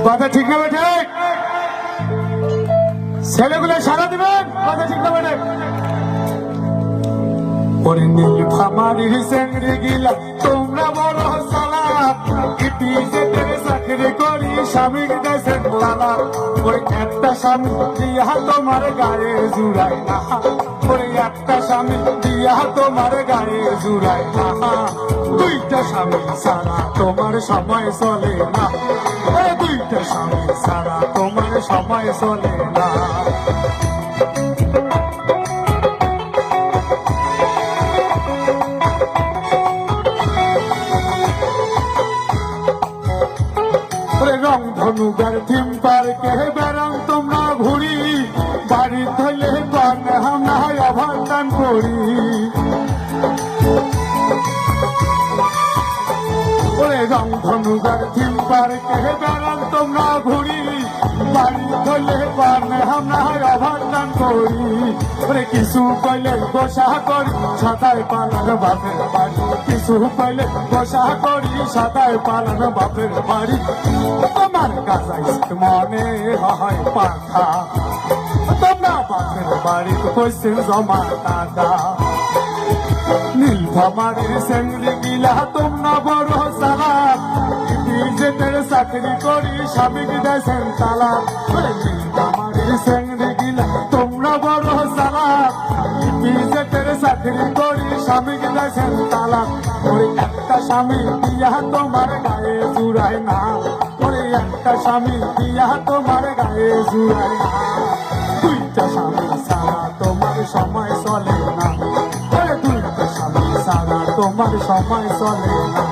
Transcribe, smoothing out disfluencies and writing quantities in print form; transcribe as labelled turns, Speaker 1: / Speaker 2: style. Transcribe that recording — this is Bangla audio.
Speaker 1: কথা ঠিক না বেঠে? ছেলেগুলো সারা দিবেন, কথা ঠিক না বেঠে? ওরে নীল ফামারি চেংড়ি গিলা তোমরা বড় সালা, ইটি যেতে চাকরি করি স্বামী দেশের লালা। ওই একটা স্বামী দিয়া তোমার গায়ে জুড়াই না, ওই একটা স্বামী দিয়া তোমার গায়ে জুড়াই না। দুইটা স্বামী সারা তোমার সময় চলে না, ওই দুইটা স্বামী সারা তোমার সময় চলে না। রং ধনুকার থিম পার্কে বেড়ান তোমরা ঘুরি, বাড়ি ধরলে পান হামলা অভান করি। ওরে রং ধনুকার থিম পার্কে বেড়ান তোমরা ঘুরি, বাড়ি ধরলে পান হামলা অভান করি। ওরে কিছু কইলে গোসা করি সাদায় পালান বাপের বাড়ি, কিছু কইলে গোসা করি সাদায় পালান বাপের বাড়ি। তোমার কাছে মনে হয় পাখা, তোমরা বাপের বাড়ি কইছেন জমা টাকা। নীল ফামারির চেংড়ি গিলা তোমরা বড় সালা, যেতের চাকরি করি স্বামী দেশের তালা। নীল ফামারির চেংড়ি গিলা তোমরা বড় সালা, যেতের চাকরি করি স্বামী দেশের তালা। ওই একটা স্বামী দিয়া তোমার গায়ে জুড়ায় না, ওই একটা স্বামী দিয়া তোমার গায়ে জুড়ায় না। দুইটা স্বামী সারা তোমার সময় চলে না, দুইটা স্বামী সারা তোমার সময় চলে না।